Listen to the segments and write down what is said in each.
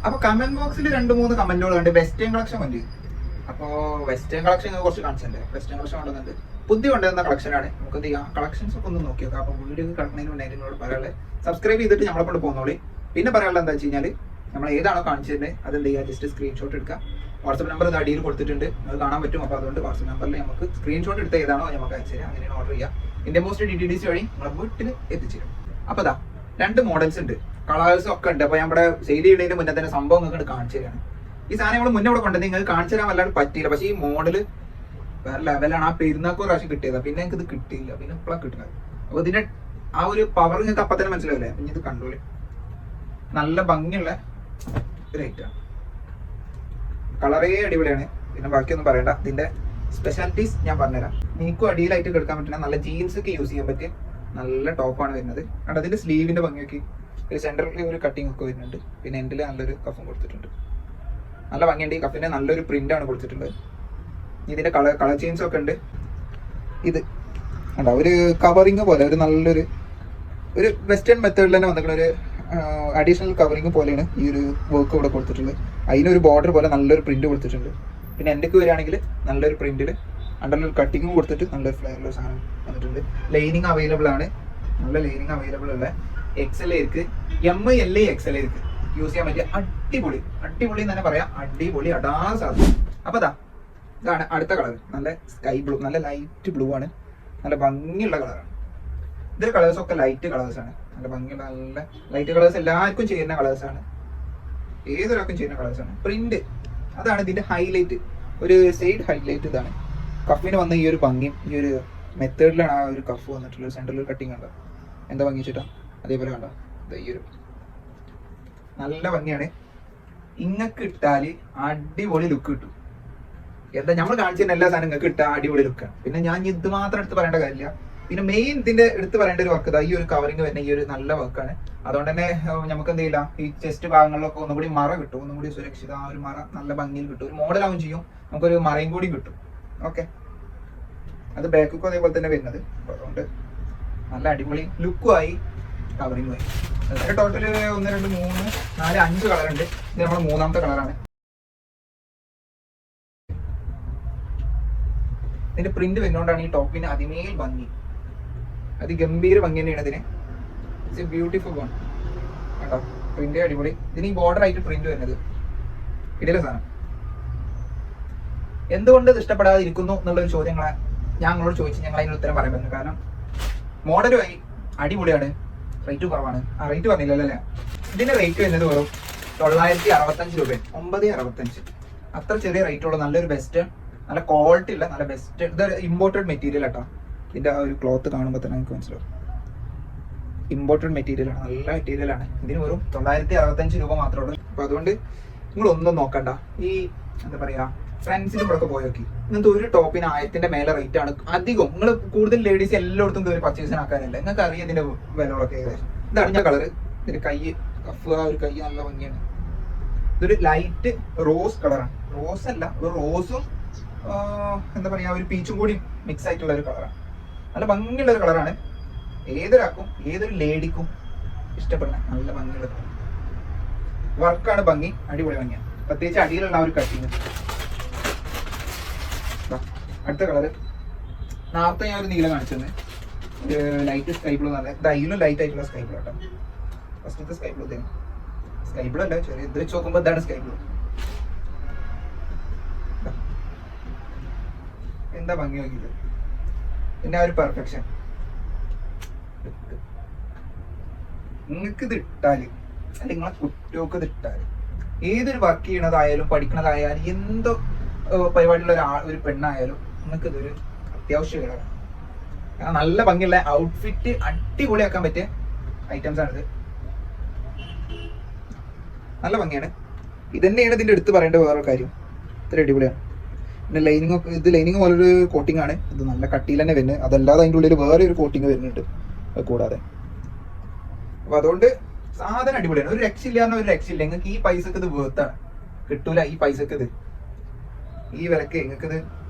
അപ്പൊ കമന്റ് ബോക്സിൽ 2-3 കമന്റുകൾ കണ്ട് വെസ്റ്റേൺ കളക്ഷൻ വന്നു. അപ്പോൾ വെസ്റ്റേൺ കളക്ഷൻ കുറച്ച് കാണിച്ചല്ലേ, വെസ്റ്റേൺ കളക്ഷൻ കൊണ്ടുവന്നുണ്ട്. പുതിയ കൊണ്ടുവന്ന കളക്ഷനാണ്. നമുക്ക് എന്ത് ചെയ്യാം, കളക്ഷൻസ് ഒക്കെ ഒന്ന് നോക്കി നോക്കാം. അപ്പോൾ വീഡിയോ കിടക്കുന്നതിന് മുന്നേ നിങ്ങളോട് പറയാനുള്ളത് സബ്സ്ക്രൈബ് ചെയ്തിട്ട് നമ്മളെ കൊണ്ട് പോകുന്നോളി. പിന്നെ പറയാനുള്ളത് എന്താ വെച്ച് കഴിഞ്ഞാൽ നമ്മൾ ഏതാണോ കാണിച്ചത് അത് എന്ത് ചെയ്യുക, ജസ്റ്റ് സ്ക്രീൻഷോട്ട് എടുക്കുക. വാട്സപ്പ് നമ്പർ ഇത് അടിയിൽ കൊടുത്തിട്ടുണ്ട്, അത് കാണാൻ പറ്റും. അപ്പോൾ അതുകൊണ്ട് വാട്സപ്പ് നമ്പറിൽ നമുക്ക് സ്ക്രീൻഷോട്ട് എടുത്ത് ഏതാണോ നമുക്ക് അയച്ചു തരാം. അങ്ങനെയാണ് ഓർഡർ ചെയ്യുക. ഇന്ത്യൻ പോസ്റ്റ് DTDC വഴി നമ്മളെ വീട്ടിൽ എത്തിച്ചു തരും. അപ്പോൾ അതാ 2 മോഡൽസ് ഉണ്ട്, കളേഴ്സും ഒക്കെ ഉണ്ട്. അപ്പോൾ നമ്മുടെ സെയിൽ ചെയ്യുന്നതിന് മുന്നേ തന്നെ സംഭവം നിങ്ങൾക്ക് കാണിച്ചു തരാണ്. ഈ സാധനം നമ്മൾ മുന്നേ ഇവിടെ കൊണ്ടുവന്ന് നിങ്ങൾക്ക് കാണിച്ചു തരാൻ വല്ലാണ്ട് പറ്റിയില്ല. പക്ഷേ ഈ മോഡൽ വേറെ ലെവലാണ്. ആ പെരുന്നാൾക്ക് പ്രാവശ്യം കിട്ടിയത്, പിന്നെ എനിക്ക് ഇത് കിട്ടിയില്ല, പിന്നെ ഇപ്പോഴാണ് കിട്ടുന്നത്. അപ്പോൾ ഇതിന്റെ ആ ഒരു പവർ നിങ്ങൾക്ക് അപ്പം തന്നെ മനസ്സിലാവില്ലേ. പിന്നെ ഇത് കണ്ടോളി, നല്ല ഭംഗിയുള്ള ഒരു ഐറ്റമാണ്. കളറേ അടിപൊളിയാണ്. പിന്നെ ബാക്കിയൊന്നും പറയണ്ട. ഇതിന്റെ സ്പെഷ്യാലിറ്റീസ് ഞാൻ പറഞ്ഞുതരാം. നീക്കും അടിയിലായിട്ട് കിടക്കാൻ പറ്റുന്ന നല്ല ജീൻസ് ഒക്കെ യൂസ് ചെയ്യാൻ പറ്റിയ നല്ല ടോപ്പാണ് വരുന്നത്. കാരണം അതിന്റെ സ്ലീവിന്റെ ഭംഗിയൊക്കെ ഒരു സെന്ററിൽ ഒരു കട്ടിങ് ഒക്കെ വരുന്നുണ്ട്. പിന്നെ എൻഡിൽ നല്ലൊരു കഫും കൊടുത്തിട്ടുണ്ട്. നല്ല ഭംഗിയുണ്ട്. ഈ കഫിന്റെ നല്ലൊരു പ്രിന്റ് ആണ് കൊടുത്തിട്ടുള്ളത്. ഇതിന്റെ കളർ ചേഞ്ച് ഒക്കെ ഉണ്ട്. ഇത് കണ്ടോ, ഒരു കവറിങ് പോലെ ഒരു നല്ലൊരു ഒരു വെസ്റ്റേൺ മെത്തേഡിൽ തന്നെ വന്നിട്ടുള്ള ഒരു അഡീഷണൽ കവറിങ് പോലെയാണ് ഈ ഒരു വർക്ക് ഇവിടെ കൊടുത്തിട്ടുള്ളത്. അതിനൊരു ബോർഡർ പോലെ നല്ലൊരു പ്രിന്റ് കൊടുത്തിട്ടുണ്ട്. പിന്നെ എന്തൊക്കെ വരികയാണെങ്കിൽ നല്ലൊരു പ്രിന്റിൽ അണ്ടറിലൊരു കട്ടിങ്ങും കൊടുത്തിട്ട് നല്ലൊരു ഫ്ലെയറിലൊരു സാധനം വന്നിട്ടുണ്ട്. ലൈനിങ് അവൈലബിൾ ആണ്, നല്ല ലൈനിങ് അവൈലബിൾ ഉള്ള XL ആയിരിക്ക്, ML XL ആയിരിക്ക് യൂസ് ചെയ്യാൻ പറ്റിയ അടിപൊളി അടിപൊളി എന്ന് തന്നെ പറയാം. അടിപൊളി അടാ സാധനം. അപ്പൊ ഇതാണ് അടുത്ത കളർ. നല്ല സ്കൈ ബ്ലൂ, നല്ല ലൈറ്റ് ബ്ലൂ ആണ്. നല്ല ഭംഗിയുള്ള കളറാണ്. ഇതിന്റെ കളേഴ്സ് ഒക്കെ ലൈറ്റ് കളേഴ്സ് ആണ്. നല്ല ഭംഗിയുള്ള നല്ല ലൈറ്റ് കളേഴ്സ്, എല്ലാവർക്കും ചെയ്യുന്ന കളേഴ്സ് ആണ്, ഏതൊരാൾക്കും ചെയ്യുന്ന കളേഴ്സ് ആണ്. പ്രിന്റ് അതാണ് ഇതിന്റെ ഹൈലൈറ്റ്, ഒരു സൈഡ് ഹൈലൈറ്റ് ഇതാണ്. കഫിന് വന്ന ഈ ഒരു ഭംഗിയും ഈ ഒരു മെത്തേഡിലാണ് ആ ഒരു കഫ് വന്നിട്ടുള്ള സെൻട്രൽ കട്ടിങ് കണ്ടോ, എന്താ ഭംഗി വെച്ചിട്ടാ. അതേപോലെ കണ്ടോ ഈ ഒരു നല്ല ഭംഗിയാണ്. ഇങ്ങക്ക് ഇട്ടാല് അടിപൊളി ലുക്ക് കിട്ടും. എന്താ നമ്മൾ കാണിച്ചിരുന്ന എല്ലാ സാധനം നിങ്ങൾക്ക് ഇട്ടാൽ അടിപൊളി ലുക്കാണ്. പിന്നെ ഞാൻ ഇത് മാത്രം എടുത്ത് പറയേണ്ട കാര്യമില്ല. പിന്നെ മെയിൻ ഇതിന്റെ എടുത്ത് പറയേണ്ട ഒരു വർക്ക് ഈ ഒരു കവറിങ് വരുന്ന ഈ ഒരു നല്ല വർക്കാണ്. അതുകൊണ്ട് തന്നെ നമുക്ക് എന്ത് ചെയ്യില്ല, ഈ ചെസ്റ്റ് ഭാഗങ്ങളിലൊക്കെ ഒന്നുകൂടി മറ കിട്ടും, ഒന്നുകൂടി സുരക്ഷിത. ആ ഒരു മറ നല്ല ഭംഗിയിൽ കിട്ടും, ഒരു മോഡലാവും ചെയ്യും. നമുക്കൊരു മറയും കൂടി കിട്ടും. ഓക്കെ, അത് ബാക്കൊക്കെ അതേപോലെ തന്നെ വരുന്നത്. അതുകൊണ്ട് നല്ല അടിപൊളി ലുക്കുമായി, കവറിങ്ങുമായി. അതിന്റെ ടോട്ടൽ 1, 2, 3, 4, 5 കളറുണ്ട്. ഇത് നമ്മുടെ 3ാമത്തെ കളറാണ്. ഇതിന്റെ പ്രിന്റ് വരുന്നോണ്ടാണ് ഈ ടോപ്പിന് അതിമേൽ ഭംഗി, അതിഗംഭീര ഭംഗി തന്നെയാണ് ഇതിന്. It's A beautiful one. കേട്ടോ, പ്രിന്റ് അടിപൊളി. ഇതിന് ഈ ബോർഡർ ആയിട്ട് പ്രിന്റ് വരുന്നത് ഇടയിലെ സാധനം. എന്തുകൊണ്ട് ഇത് ഇഷ്ടപ്പെടാതെ ഇരിക്കുന്നു എന്നുള്ളൊരു ചോദ്യങ്ങളെ ഞാൻ നിങ്ങളോട് ചോദിച്ചു, ഞങ്ങൾ അതിന് ഉത്തരം പറയാൻ പറ്റുന്നു. കാരണം മോഡലുമായി അടിപൊളിയാണ്, റേറ്റ് കുറവാണ്. ആ റേറ്റ് പറഞ്ഞില്ലല്ലോ അല്ലേ. ഇതിന്റെ റേറ്റ് വരുന്നത് വെറും 965 രൂപ, 965. അത്ര ചെറിയ റേറ്റ് ഉള്ള നല്ലൊരു ബെസ്റ്റ്, നല്ല ക്വാളിറ്റി ഉള്ള നല്ല ബെസ്റ്റ്. ഇതൊരു ഇമ്പോർട്ടഡ് മെറ്റീരിയൽ കേട്ടോ. ഇതിന്റെ ആ ഒരു ക്ലോത്ത് കാണുമ്പോൾ തന്നെ നിങ്ങൾക്ക് മനസ്സിലാവും, ഇമ്പോർട്ടഡ് മെറ്റീരിയൽ ആണ്, നല്ല മെറ്റീരിയൽ ആണ്. ഇതിന് വെറും 965 രൂപ മാത്രമേ ഉള്ളൂ. അപ്പൊ അതുകൊണ്ട് നിങ്ങളൊന്നും നോക്കണ്ട. ഈ എന്താ പറയാ, ഫ്രണ്ട്സിന്റെ കൂടെ ഒക്കെ പോയി നോക്കി, ഇങ്ങനത്തെ ഒരു ടോപ്പിന് 1000ന്റെ മേലെ റേറ്റ് ആണ് അധികം. നിങ്ങൾ കൂടുതൽ ലേഡീസ് എല്ലായിടത്തും ഒരു പർച്ചേസിന് ആക്കാനല്ല, നിങ്ങൾക്ക് അറിയാം ഇതിന്റെ വിലകളൊക്കെ ഏകദേശം. ഇതാണ് ഞാൻ കളർ. ഇതിന്റെ കൈ കഫ്, ആ ഒരു കൈ നല്ല ഭംഗിയാണ്. ഇതൊരു ലൈറ്റ് റോസ് കളറാണ്. റോസ് അല്ല, ഒരു റോസും എന്താ പറയാ ഒരു പീച്ചും കൂടി മിക്സ് ആയിട്ടുള്ള ഒരു കളറാണ്. നല്ല ഭംഗിയുള്ള ഒരു കളറാണ്. ഏതൊരാൾക്കും ഏതൊരു ലേഡിക്കും ഇഷ്ടപ്പെടുന്ന നല്ല ഭംഗിയുള്ള വർക്കാണ്. ഭംഗി അടിപൊളി ഭംഗിയാണ്. പ്രത്യേകിച്ച് അടിയിലുള്ള ആ ഒരു കട്ടിങ്. അടുത്ത കളറ് നേരത്തെ ഞാൻ ഒരു നീല കാണിച്ചത്, ലൈറ്റ് സ്കൈ ബ്ലൂ. നല്ല ഇതിലും ലൈറ്റ് ആയിട്ടുള്ള സ്കൈ ബ്ലൂ കേട്ടോ. ഫസ്റ്റത്തെ സ്കൈ ബ്ലൂ തന്നെ, സ്കൈ ബ്ലൂ അല്ല, ചെറിയ ഇത് വെച്ച് നോക്കുമ്പോൾ ഇതാണ് സ്കൈ ബ്ലൂ. എന്താ ഭംഗി നോക്കിയത്, പിന്നെ ആ ഒരു പെർഫെക്ഷൻ. നിങ്ങൾക്ക് ഇത് ഇട്ടാല്, അല്ല നിങ്ങളെ കുട്ടികൾക്ക് ഇത് ഇട്ടാല്, ഏതൊരു വർക്ക് ചെയ്യണതായാലും പഠിക്കണതായാലും എന്തോ പരിപാടിയുള്ള ഒരു പെണ്ണായാലും നിങ്ങൾക്ക് ഇതൊരു അത്യാവശ്യ ഘടകം. കാരണം നല്ല ഭംഗിയുള്ള ഔട്ട്ഫിറ്റ് അടിപൊളിയാക്കാൻ പറ്റിയ ഐറ്റംസ് ആണിത്. നല്ല ഭംഗിയാണ്. ഇതന്നെയാണ് ഇതിന്റെ എടുത്ത് പറയേണ്ട വേറൊരു കാര്യം. ഇത്ര അടിപൊളിയാണ്. പിന്നെ ലൈനിങ് ഒക്കെ, ഇത് ലൈനിങ് പോലൊരു കോട്ടിംഗ് ആണ്. ഇത് നല്ല കട്ടിയിൽ തന്നെ വരുന്നത്. അതല്ലാതെ അതിൻ്റെ ഉള്ളിൽ വേറെ ഒരു കോട്ടിങ് വരുന്നുണ്ട് കൂടാതെ. അപ്പൊ അതുകൊണ്ട് സാധനം അടിപൊളിയാണ്. ഒരു രക്ഷയില്ല പറഞ്ഞാൽ ഒരു രക്ഷയില്ല. നിങ്ങൾക്ക് ഈ പൈസക്ക് ഇത് വേർത്താണ്, കിട്ടൂല ഈ പൈസക്ക് ഇത്. ഈ വിലക്ക് നിങ്ങൾക്ക് ഇത്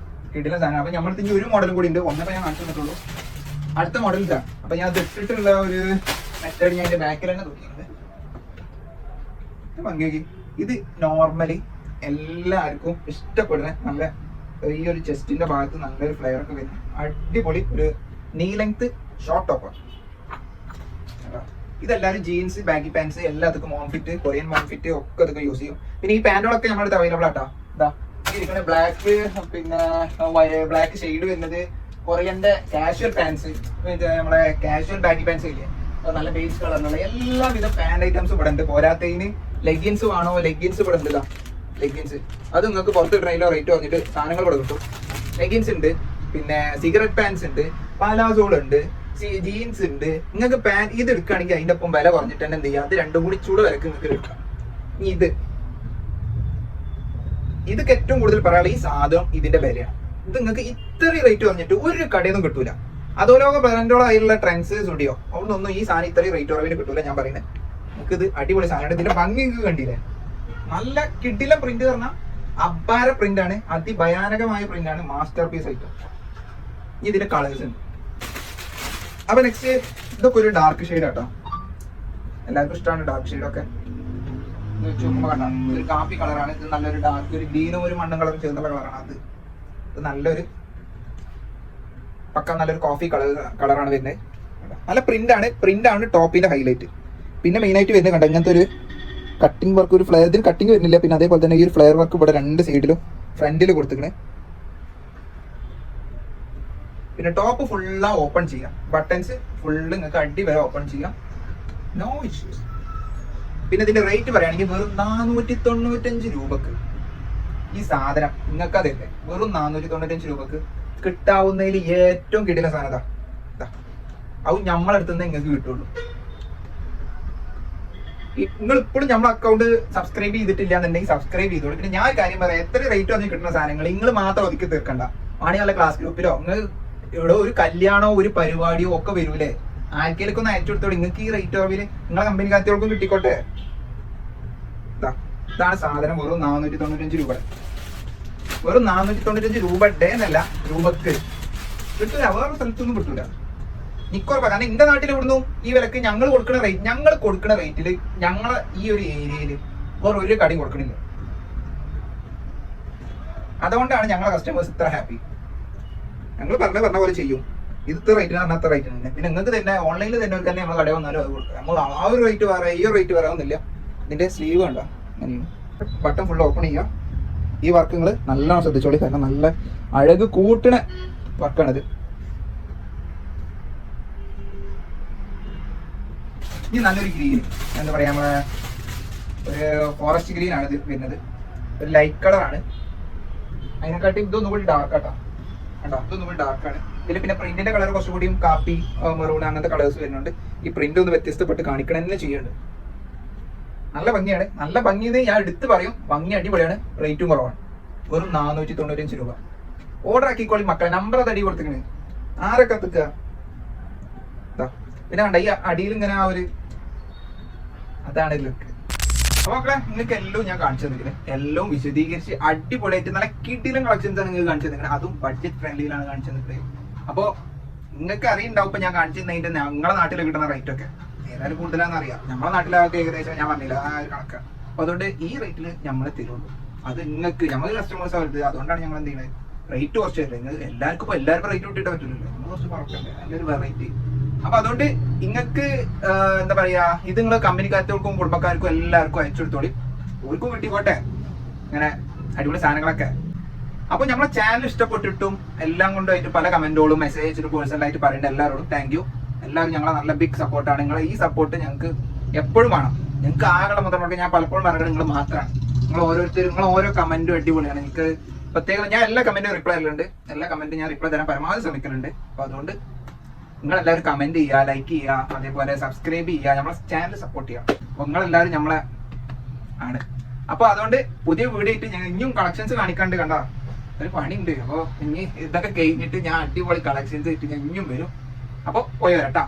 കിട്ടില്ല സാധനം. അപ്പൊ നമ്മൾ ഇനി ഒരു മോഡലും കൂടി ഉണ്ട്. ഒന്നേ ഞാൻ കാണിച്ചു തന്നിട്ടുള്ളൂ. അടുത്ത മോഡൽ ഇതാണ്. അപ്പൊ ഞാൻ ഇത് ഇട്ടിട്ടുള്ള ഒരു മെത്തേഡ് ഞാൻ എന്റെ ബാക്കിൽ തന്നെ നോക്കിയിട്ടുണ്ട്. ഭംഗിയാക്കി ഇത് നോർമലി എല്ലാവർക്കും ഇഷ്ടപ്പെടുന്ന നല്ല ഈ ഒരു ചെസ്റ്റിന്റെ ഭാഗത്ത് നല്ലൊരു ഫ്ലെയർ ഒക്കെ വരുന്ന അടിപൊളി ഒരു നീ ലെങ്ത് ഷോർട്ട് ടോപ്പാണ്. ഇതെല്ലാവരും ജീൻസ്, ബാഗി പാൻസ് എല്ലാത്തിനും മോംഫിറ്റ്, കൊറിയൻ മോംഫിറ്റ് ഒക്കെ ഇതൊക്കെ യൂസ് ചെയ്യും. പിന്നെ ഈ പാൻറ്റുകളൊക്കെ നമ്മുടെ അടുത്ത് അവൈലബിൾ ആട്ടോ. ഇതാ ഇരിക്കുന്ന ബ്ലാക്ക്, പിന്നെ ബ്ലാക്ക് ഷെയ്ഡ് വരുന്നത് കൊറിയന്റെ കാഷ്വൽ പാൻസ്, നമ്മളെ കാഷ്വൽ ബാഗി പാൻസ് ഇല്ലേ, നല്ല ബേസ് കളറിലുള്ള എല്ലാവിധ പാൻറ് ഐറ്റംസും ഇവിടെ ഉണ്ട്. പോരാത്തതിന് ലെഗിൻസ് വേണോ, ലെഗിൻസ് ഇവിടെ ഉണ്ട്. ലെഗിൻസ് അത് നിങ്ങൾക്ക് പുറത്ത് ട്രെയിനിലോ റേറ്റ് പറഞ്ഞിട്ട് സാധനങ്ങൾ ഇവിടെ കിട്ടും. ലെഗിൻസ് ഉണ്ട്, പിന്നെ സിഗരറ്റ് പാൻസ് ഉണ്ട്, പാലാസോൾ ഉണ്ട്, ജീൻസ് ഉണ്ട്. നിങ്ങൾക്ക് പാൻറ് ഇത് എടുക്കുകയാണെങ്കിൽ അതിന്റെ ഒപ്പം വില കുറഞ്ഞിട്ട് തന്നെ എന്ത് ചെയ്യുക, അത് രണ്ടും കൂടി ചൂട് വിലക്ക് നിങ്ങൾക്ക് എടുക്കാം. ഇതൊക്കെ ഏറ്റവും കൂടുതൽ പറയാനുള്ള ഈ സാധനം ഇതിന്റെ വിലയാണ്. ഇത് നിങ്ങൾക്ക് ഇത്രയും റേറ്റ് പറഞ്ഞിട്ട് ഒരു കടയൊന്നും കിട്ടൂല. അതോലോക ബ്രാൻഡോളായുള്ള ട്രെൻഡ്സ്, സ്റ്റുഡിയോ അവിടുന്നൊന്നും ഈ സാധനം ഇത്രയും റേറ്റ് കുറവിന് കിട്ടൂല. ഞാൻ പറയുന്നത് നിങ്ങൾക്ക് ഇത് അടിപൊളി സാധനമാണ്. ഇതിന്റെ ഭംഗി നിങ്ങൾക്ക് കണ്ടില്ലേ, നല്ല കിടിലം പ്രിന്റ് പറഞ്ഞാൽ അപാര പ്രിന്റ് ആണ്, അതിഭയാനകമായ പ്രിന്റ് ആണ്, മാസ്റ്റർ പീസ് ഐറ്റം. ഇതിന്റെ കളേഴ്സ് ഉണ്ട്. അപ്പൊ നെക്സ്റ്റ് ഇതൊക്കെ ഒരു ഡാർക്ക് ഷെയ്ഡ് ആട്ടോ, എല്ലാവർക്കും ഇഷ്ടമാണ് ഡാർക്ക് ഷെയ്ഡ് ഒക്കെ. നോക്കുമ്പോ കണ്ടാ ഒരു കാപ്പി കളറാണ് ഇത്, നല്ലൊരു ഡാർക്ക് ഒരു ഗ്രീനും ഒരു മണ്ണും കളറും ചേർന്നുള്ള കളറാണ് ഇത് നല്ലൊരു പക്ക നല്ലൊരു കോഫി കളറാണ് വരുന്നത്. നല്ല പ്രിന്റ് ആണ് ടോപ്പിന്റെ ഹൈലൈറ്റ്. പിന്നെ മെയിൻ ആയിട്ട് വരുന്നത് കണ്ട ഇങ്ങനത്തെ ഒരു കട്ടിംഗ് വർക്ക്, ഒരു ഫ്ലെയർ, ഇതിന് കട്ടിങ് വരുന്നില്ല. പിന്നെ അതേപോലെ തന്നെ ഈ ഒരു ഫ്ലെയർ വർക്ക് ഇവിടെ രണ്ട് സൈഡിലും ഫ്രണ്ടിൽ കൊടുത്തിക്കണേ. പിന്നെ ടോപ്പ് ഫുള്ളാ ഓപ്പൺ ചെയ്യാം, ബട്ടൺസ് ഫുള്ള് നിങ്ങൾക്ക് അടി വരെ ഓപ്പൺ ചെയ്യാം, നോ ഇഷ്യൂസ്. പിന്നെ ഇതിന്റെ റേറ്റ് പറയുകയാണെങ്കിൽ വെറും 495 രൂപക്ക് ഈ സാധനം നിങ്ങൾക്ക് അതല്ലേ, വെറും 495 രൂപക്ക് കിട്ടാവുന്നതിൽ ഏറ്റവും കിട്ടുന്ന സാധനം അത് നമ്മളെടുത്തുനിന്ന് നിങ്ങൾക്ക് കിട്ടുള്ളൂ. നിങ്ങൾ ഇപ്പോഴും നമ്മളെ അക്കൗണ്ട് സബ്സ്ക്രൈബ് ചെയ്തിട്ടില്ല എന്നുണ്ടെങ്കിൽ സബ്സ്ക്രൈബ് ചെയ്തോളൂ. പിന്നെ ഞാൻ കാര്യം പറയാം, എത്ര റേറ്റ് വന്ന് കിട്ടുന്ന സാധനങ്ങൾ നിങ്ങൾ മാത്രം ഒതുക്കി തീർക്കണ്ട. ആണെങ്കിൽ നല്ല ക്ലാസ് ഗ്രൂപ്പിലോ നിങ്ങൾ ഇവിടെ ഒരു കല്യാണോ ഒരു പരിപാടിയോ ഒക്കെ വരൂലേ, ആർക്കേലൊക്കെ ഒന്ന് അയച്ചു കൊടുത്തോളൂ. നിങ്ങൾക്ക് ഈ റേറ്റ് ഓർവില് നിങ്ങളെ കമ്പനി കാത്തികൾക്കും കിട്ടിക്കോട്ടെ. ഇതാണ് സാധനം, വെറും 495 രൂപ. വെറും 495 രൂപ ഡേ എന്നല്ല, രൂപക്ക് കിട്ടൂല, വേറെ സ്ഥലത്തൊന്നും കിട്ടൂല. നിക്കുറപ്പാ. കാരണം എന്റെ നാട്ടിൽ ഇവിടുന്നു ഈ വിലക്ക് ഞങ്ങൾ കൊടുക്കുന്ന റേറ്റില് ഞങ്ങളെ ഈ ഒരു ഏരിയയില് വേറെ ഒരു കടയും കൊടുക്കണില്ല. അതുകൊണ്ടാണ് ഞങ്ങളെ കസ്റ്റമേഴ്സ് ഇത്ര ഹാപ്പി. ഞങ്ങൾ പറഞ്ഞ പോലെ ചെയ്യും. ഇത് ഇത്ര റേറ്റിന് പറഞ്ഞാൽ അത്ര റേറ്റിന് തന്നെ. പിന്നെ നിങ്ങൾക്ക് തന്നെ ഓൺലൈനിൽ തന്നെ തന്നെ നമ്മൾ കടയിൽ വന്നാലും അത് കൊടുക്കാം. നമ്മൾ ആ ഒരു റേറ്റ് വേറെ ഈ ഒരു റേറ്റ് വരാമെന്നില്ല. ഇതിന്റെ സ്ലീവ് കണ്ടോ, ബട്ടൺ ഫുൾ ഓപ്പൺ ചെയ്യുക. ഈ വർക്ക് നിങ്ങൾ നല്ലോണം ശ്രദ്ധിച്ചോളി, കാരണം നല്ല അഴക് കൂട്ടണ വർക്കാണിത്. ഈ നല്ലൊരു ഗ്രീൻ, എന്താ പറയാ, നമ്മളെ ഒരു ഫോറസ്റ്റ് ഗ്രീൻ ആണ് ഇത് വരുന്നത്. ഒരു ലൈറ്റ് കളറാണ്, അതിനെക്കാട്ടി ഇതൊന്നും കൂടി ഡാർക്ക് ആട്ടോ. കണ്ടോ, ഇതൊന്നും കൂടി ഡാർക്കാണ്. ഇതിൽ പിന്നെ പ്രിന്റിന്റെ കളർ കുറച്ചുകൂടിയും കാപ്പി, മെറൂൺ അങ്ങനത്തെ കളേഴ്സ് വരുന്നുണ്ട്. ഈ പ്രിന്റ് ഒന്ന് വ്യത്യസ്തപ്പെട്ട് കാണിക്കണം തന്നെ ചെയ്യുന്നുണ്ട്. നല്ല ഭംഗിയാണ്. നല്ല ഭംഗി ഞാൻ എടുത്ത് പറയും, ഭംഗി അടിപൊളിയാണ്, റേറ്റും കുറവാണ്. വെറും 495 രൂപ. ഓർഡർ ആക്കിക്കോളി മക്കളെ, നമ്പർ അത് അടി കൊടുത്തിങ്ങനെ ആരൊക്കെ എത്തിക്കുക. പിന്നെ കണ്ട ഈ അടിയിൽ ഇങ്ങനെ ആ ഒരു അതാണ് ലുക്ക്. അപ്പൊ മക്കളെ നിങ്ങൾക്ക് എല്ലാം ഞാൻ കാണിച്ചു തന്നിരിക്കുന്നത്, എല്ലാം വിശദീകരിച്ച് അടിപൊളിയായിട്ട് നല്ല കിടിലം കളക്ഷൻസ് ആണ് നിങ്ങൾക്ക് കാണിച്ചു തന്നിരിക്കുന്നത്. അതും ബഡ്ജറ്റ് ഫ്രണ്ട്ലിയിലാണ് കാണിച്ചു തന്നിരിക്കുന്നത്. അപ്പൊ നിങ്ങൾക്ക് അറിയുണ്ടാവും ഇപ്പൊ ഞാൻ കാണിച്ചു തന്നതിന്റെ ഞങ്ങളുടെ നാട്ടിൽ കിട്ടുന്ന റേറ്റ് ഒക്കെ ഏതായാലും കൂടുതലാണെന്ന് അറിയാം. നമ്മുടെ നാട്ടിലൊക്കെ ഏകദേശം ഞാൻ പറഞ്ഞില്ല ആ ഒരു കണക്കാണ്. അപ്പൊ അതുകൊണ്ട് ഈ റേറ്റിൽ നമ്മൾ തരുള്ളൂ. അത് നിങ്ങൾക്ക് നമ്മൾ കസ്റ്റമേഴ്സ് ആവരുത്. അതുകൊണ്ടാണ് ഞങ്ങൾ എന്ത് ചെയ്യുന്നത്, റേറ്റ് കുറച്ച് തരുന്നത്. എല്ലാവർക്കും റേറ്റ് വിട്ടിട്ട് പറ്റില്ലല്ലോ, നമ്മൾ കുറച്ച് കുറക്കണ്ടേ, നല്ലൊരു വെറൈറ്റി. അപ്പൊ അതുകൊണ്ട് നിങ്ങൾക്ക് എന്താ പറയാ, ഇത് നിങ്ങൾ കമ്പനിക്കാർക്കും കുടുംബക്കാർക്കും എല്ലാവർക്കും അയച്ചു കൊടുത്തോളി, ഓർക്കും കിട്ടിക്കോട്ടെ ഇങ്ങനെ അടിപൊളി സാധനങ്ങളൊക്കെ. അപ്പൊ നമ്മളെ ചാനൽ ഇഷ്ടപ്പെട്ടിട്ടും എല്ലാം കൊണ്ടുമായിട്ട് പല കമന്റുകളും മെസ്സേജ് പേഴ്സണലായിട്ട് പറയേണ്ട എല്ലാവരോടും താങ്ക് യു. എല്ലാവരും ഞങ്ങളെ നല്ല ബിഗ് സപ്പോർട്ടാണ്. നിങ്ങളെ ഈ സപ്പോർട്ട് ഞങ്ങൾക്ക് എപ്പോഴും വേണം. നിങ്ങൾക്ക് ആകെ മുതലൊക്കെ ഞാൻ പലപ്പോഴും പറയുന്നത് നിങ്ങൾ മാത്രമാണ്. നിങ്ങൾ ഓരോരുത്തരും നിങ്ങൾ ഓരോ കമന്റും അടിപൊളിയാണ്. എനിക്ക് പ്രത്യേകം ഞാൻ എല്ലാ കമന്റും റിപ്ലൈ തരുന്നുണ്ട്. എല്ലാ കമന്റും ഞാൻ റിപ്ലൈ തരാൻ പരമാവധി ശ്രമിക്കുന്നുണ്ട്. അപ്പൊ അതുകൊണ്ട് നിങ്ങൾ എല്ലാവരും കമന്റ് ചെയ്യുക, ലൈക്ക് ചെയ്യുക, അതേപോലെ സബ്സ്ക്രൈബ് ചെയ്യുക, നമ്മളെ ചാനൽ സപ്പോർട്ട് ചെയ്യുക. അപ്പൊ നിങ്ങളെല്ലാവരും നമ്മളെ ആണ്. അപ്പൊ അതുകൊണ്ട് പുതിയ വീഡിയോ ആയിട്ട് ഞാൻ ഇനിയും കളക്ഷൻസ് കാണിക്കാണ്ട് കണ്ട ഒരു പണിയുണ്ട്. അപ്പൊ ഇനി ഇതൊക്കെ കഴിഞ്ഞിട്ട് ഞാൻ അടിപൊളി കളക്ഷൻസ് ആയിട്ട് ഞാൻ ഇനിയും വരും. അപ്പൊ പോയി വരട്ടാ.